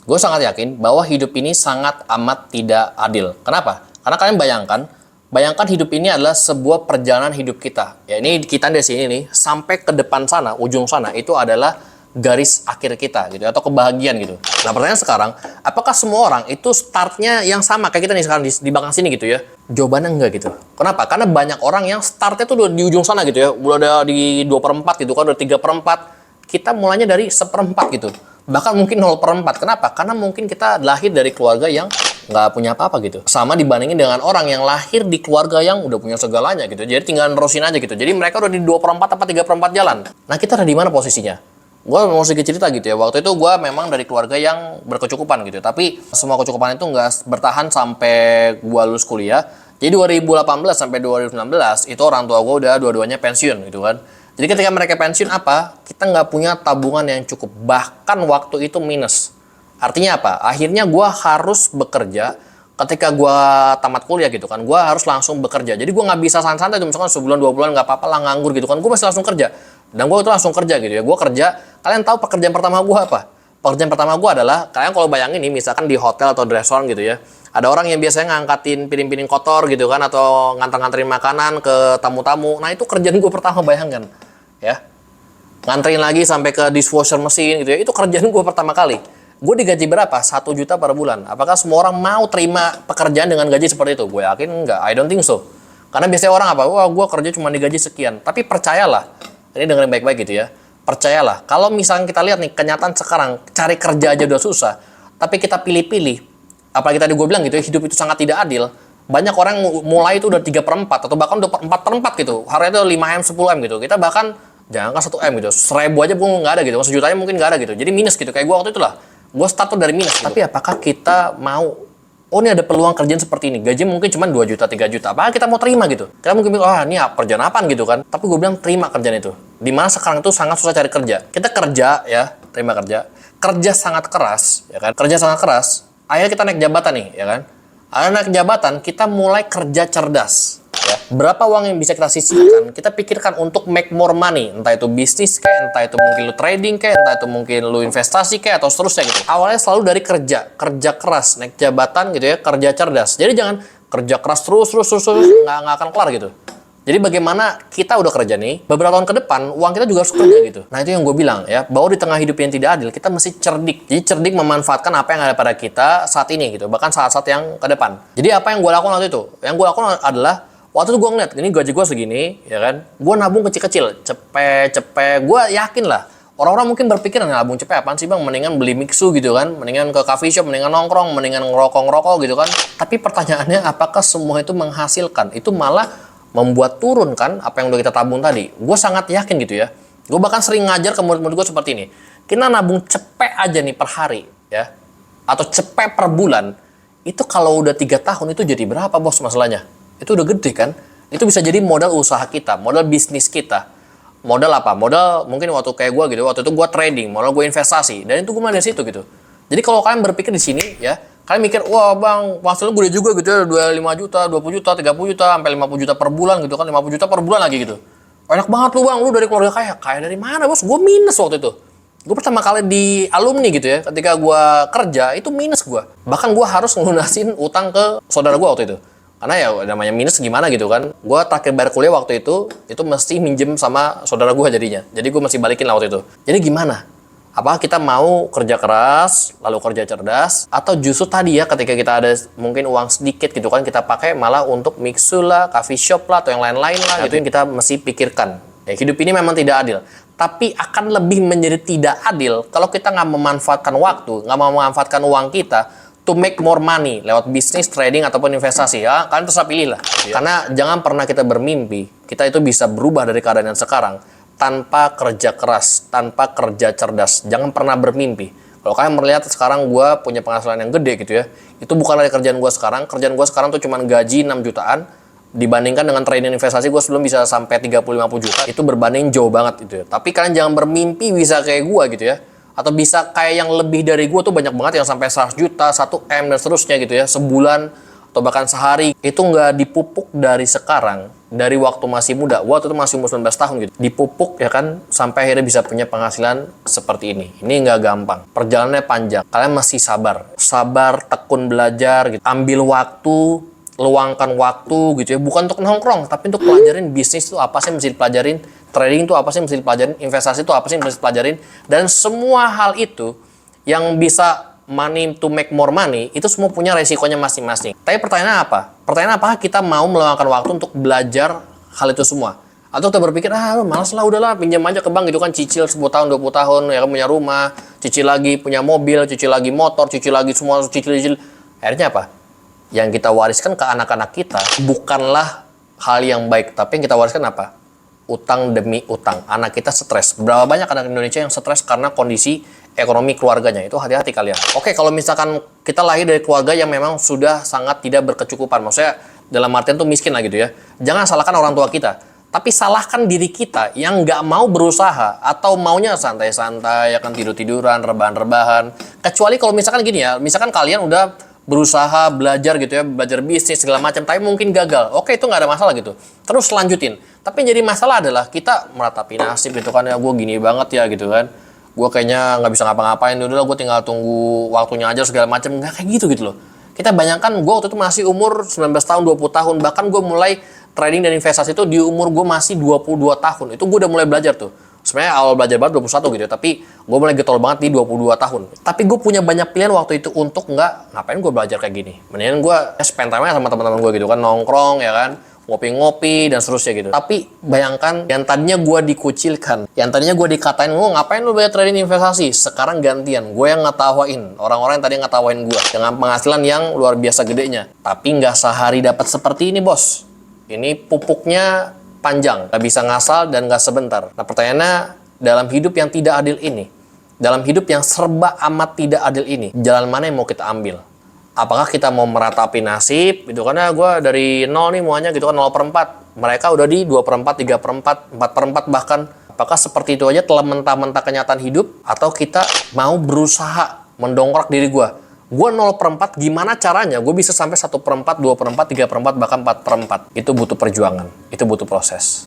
Gue sangat yakin bahwa hidup ini sangat amat tidak adil. Kenapa? Karena kalian bayangkan hidup ini adalah sebuah perjalanan hidup kita. Ya, ini kita dari sini nih sampai ke depan sana, ujung sana itu adalah garis akhir kita gitu atau kebahagiaan gitu. Nah, pertanyaan sekarang, apakah semua orang itu startnya yang sama kayak kita nih sekarang di belakang sini gitu ya? Jawabannya enggak gitu. Kenapa? Karena banyak orang yang startnya tuh udah di ujung sana gitu ya. Udah ada di 2/4 gitu kan, udah 3/4. Kita mulainya dari 1/4 gitu. Bahkan mungkin 0/4. Kenapa? Karena mungkin kita lahir dari keluarga yang nggak punya apa-apa gitu. Sama dibandingin dengan orang yang lahir di keluarga yang udah punya segalanya gitu. Jadi tinggal nerusin aja gitu. Jadi mereka udah di 2/4 apa 3/4 jalan. Nah, kita ada di mana posisinya? Gue mau sedikit cerita gitu ya. Waktu itu gue memang dari keluarga yang berkecukupan gitu. Tapi semua kecukupan itu nggak bertahan sampai gue lulus kuliah. Jadi 2018 sampai 2019 itu orang tua gue udah dua-duanya pensiun gitu kan. Jadi ketika mereka pensiun apa? Kita nggak punya tabungan yang cukup. Bahkan waktu itu minus. Artinya apa? Akhirnya gue harus bekerja ketika gue tamat kuliah gitu kan. Gue harus langsung bekerja. Jadi gue nggak bisa santai-santai. Misalkan sebulan 2 bulan nggak apa-apa lah nganggur gitu kan. Gue masih langsung kerja. Dan gue itu langsung kerja gitu ya. Gue kerja. Kalian tahu pekerjaan pertama gue apa? Pekerjaan pertama gue adalah, kalian kalau bayangin nih misalkan di hotel atau di restoran gitu ya. Ada orang yang biasanya ngangkatin piring-piring kotor gitu kan. Atau nganter-nganterin makanan ke tamu-tamu. Nah itu kerjaan gue pertama, bayangkan. Ya, nganterin lagi sampai ke dishwasher mesin gitu ya, itu kerjaan gue pertama kali. Gue digaji berapa? 1 juta per bulan. Apakah semua orang mau terima pekerjaan dengan gaji seperti itu? Gue yakin enggak, I don't think so. Karena biasanya orang apa? Wah, gue kerja cuma digaji sekian. Tapi percayalah, ini dengerin baik-baik gitu ya. Percayalah, kalau misalnya kita lihat nih kenyataan sekarang, cari kerja aja udah susah. Tapi kita pilih-pilih, apalagi tadi gue bilang gitu ya, hidup itu sangat tidak adil. Banyak orang mulai itu udah 3/4 atau bahkan udah 4/4 gitu. Harganya itu 5M, 10M gitu. Kita bahkan jangan kan 1M gitu. 1.000 aja pun nggak ada gitu. Sejutanya mungkin nggak ada gitu. Jadi minus gitu. Kayak gue waktu itu lah. Gue start tuh dari minus gitu. Tapi apakah kita mau, oh ini ada peluang kerjaan seperti ini. Gaji mungkin cuma 2 juta, 3 juta. Apakah kita mau terima gitu? Kita mungkin bilang, wah ini kerjaan apaan gitu kan. Tapi gue bilang terima kerjaan itu. Dimana sekarang itu sangat susah cari kerja. Kita kerja ya, terima kerja. Kerja sangat keras, ya kan. Kerja sangat keras. Akhirnya kita naik jabatan nih, ya kan. Anak jabatan, kita mulai kerja cerdas. Ya. Berapa uang yang bisa kita sisihkan, kita pikirkan untuk make more money. Entah itu bisnis kayak, entah itu mungkin lu trading kayak, entah itu mungkin lu investasi kayak, atau seterusnya gitu. Awalnya selalu dari kerja keras, naik jabatan gitu ya, kerja cerdas. Jadi jangan kerja keras terus, nggak akan kelar gitu. Jadi bagaimana kita udah kerja nih, beberapa tahun ke depan, uang kita juga harus kerja gitu. Nah itu yang gue bilang ya, bahwa di tengah hidup yang tidak adil, kita mesti cerdik. Jadi cerdik memanfaatkan apa yang ada pada kita saat ini gitu, bahkan saat-saat yang ke depan. Jadi apa yang gue lakukan waktu itu? Yang gue lakukan adalah, waktu itu gue ngeliat, ini gaji gue segini, ya kan. Gue nabung kecil-kecil, cepet. Gue yakin lah, orang-orang mungkin berpikir, nabung cepet apaan sih bang? Mendingan beli mixu gitu kan, mendingan ke coffee shop, mendingan nongkrong, mendingan ngerokok gitu kan. Tapi pertanyaannya, apakah semua itu menghasilkan? Itu malah membuat turun kan apa yang udah kita tabung tadi. Gue sangat yakin gitu ya. Gue bahkan sering ngajar ke murid-murid gue seperti ini. Kita nabung cepet aja nih per hari ya, atau cepet per bulan. Itu kalau udah 3 tahun itu jadi berapa bos masalahnya? Itu udah gede kan? Itu bisa jadi modal usaha kita, modal bisnis kita. Modal apa? Modal mungkin waktu kayak gue gitu. Waktu itu gue trading, modal gue investasi. Dan itu gue mulai dari situ gitu. Jadi kalau kalian berpikir di sini ya, kalian mikir, wah bang, hasilnya gede juga gitu ya, 25 juta, 20 juta, 30 juta, sampai 50 juta per bulan gitu kan, 50 juta per bulan lagi gitu. Enak banget lu bang, lu dari keluarga kaya. Kaya dari mana bos? Gue minus waktu itu. Gue pertama kali di alumni gitu ya, ketika gue kerja, itu minus gue. Bahkan gue harus ngelunasin utang ke saudara gue waktu itu. Karena ya namanya minus gimana gitu kan. Gue terakhir bayar kuliah waktu itu mesti minjem sama saudara gue jadinya. Jadi gue mesti balikin lah waktu itu. Jadi gimana? Apakah kita mau kerja keras, lalu kerja cerdas, atau justru tadi ya ketika kita ada mungkin uang sedikit gitu kan, kita pakai malah untuk mixu lah, coffee shop lah, atau yang lain-lain lah, itu yang kita mesti pikirkan. Ya, hidup ini memang tidak adil, tapi akan lebih menjadi tidak adil kalau kita nggak memanfaatkan waktu, nggak memanfaatkan uang kita to make more money lewat bisnis, trading, ataupun investasi. Ya, kalian terserah pilih lah. Karena jangan pernah kita bermimpi, kita itu bisa berubah dari keadaan yang sekarang tanpa kerja keras, tanpa kerja cerdas. Jangan pernah bermimpi. Kalau kalian melihat sekarang gue punya penghasilan yang gede gitu ya, itu bukan dari kerjaan gue sekarang. Kerjaan gue sekarang tuh cuma gaji 6 jutaan, dibandingkan dengan trading investasi gue sebelum bisa sampai 30-50 juta. Itu berbanding jauh banget gitu ya. Tapi kalian jangan bermimpi bisa kayak gue gitu ya, atau bisa kayak yang lebih dari gue tuh banyak banget yang sampai 100 juta, 1M dan seterusnya gitu ya, sebulan, atau bahkan sehari itu nggak dipupuk dari sekarang, dari waktu masih muda, waktu itu masih umur 19 tahun gitu, dipupuk ya kan, sampai akhirnya bisa punya penghasilan seperti ini. Ini nggak gampang, perjalanannya panjang, kalian masih sabar, tekun belajar gitu, ambil waktu, luangkan waktu gitu ya, bukan untuk nongkrong, tapi untuk pelajarin bisnis itu apa sih yang mesti dipelajarin, trading itu apa sih yang mesti dipelajarin, investasi itu apa sih yang mesti dipelajarin, dan semua hal itu yang bisa money to make more money, itu semua punya resikonya masing-masing. Tapi pertanyaannya apa? Pertanyaan apakah kita mau meluangkan waktu untuk belajar hal itu semua? Atau kita berpikir, malas lah, udahlah, pinjam aja ke bank gitu kan, cicil 10 tahun, 20 tahun, ya kan, punya rumah, cicil lagi, punya mobil, cicil lagi motor, cicil lagi semua, cicil. Akhirnya apa? Yang kita wariskan ke anak-anak kita bukanlah hal yang baik, tapi yang kita wariskan apa? Utang demi utang. Anak kita stres. Berapa banyak anak Indonesia yang stres karena kondisi ekonomi keluarganya? Itu hati-hati kalian. Oke, kalau misalkan kita lahir dari keluarga yang memang sudah sangat tidak berkecukupan, maksudnya dalam artian tuh miskin lah gitu ya, jangan salahkan orang tua kita, tapi salahkan diri kita yang nggak mau berusaha atau maunya santai-santai, ya kan, tidur-tiduran, rebahan-rebahan. Kecuali kalau misalkan gini ya, misalkan kalian udah berusaha belajar gitu ya, belajar bisnis segala macam, tapi mungkin gagal. Oke, itu nggak ada masalah gitu. Terus lanjutin. Tapi yang jadi masalah adalah kita meratapi nasib gitu kan, ya gue gini banget ya gitu kan. Gue kayaknya nggak bisa ngapa-ngapain, udah gue tinggal tunggu waktunya aja segala macam. Nggak kayak gitu loh. Kita bayangkan gue waktu itu masih umur 19 tahun, 20 tahun, bahkan gue mulai trading dan investasi itu di umur gue masih 22 tahun. Itu gue udah mulai belajar tuh. Sebenarnya awal belajar banget 21 gitu ya, tapi gue mulai getol banget di 22 tahun. Tapi gue punya banyak pilihan waktu itu untuk ngapain gue belajar kayak gini. Mendingan gue spend time sama teman-teman gue gitu kan, nongkrong ya kan, ngopi-ngopi dan seterusnya gitu. Tapi bayangkan, yang tadinya gue dikucilkan, yang tadinya gue dikatain, ngapain lu belajar trading investasi, sekarang gantian gue yang ngetawain orang-orang yang tadi ngetawain gue dengan penghasilan yang luar biasa gedenya. Tapi nggak sehari dapat seperti ini, bos. Ini pupuknya panjang, nggak bisa ngasal dan nggak sebentar. Nah, pertanyaannya, dalam hidup yang tidak adil ini, dalam hidup yang serba amat tidak adil ini, jalan mana yang mau kita ambil? Apakah kita mau meratapi nasib gitu, karena gue dari nol nih muanya gitu kan, 0/4, mereka udah di 2/4, 3/4, 4/4 bahkan. Apakah seperti itu aja telah mentah-mentah kenyataan hidup, atau kita mau berusaha mendongkrak diri gue 0/4, gimana caranya gue bisa sampai 1/4, 2/4, 3/4, bahkan 4/4? Itu butuh perjuangan, itu butuh proses.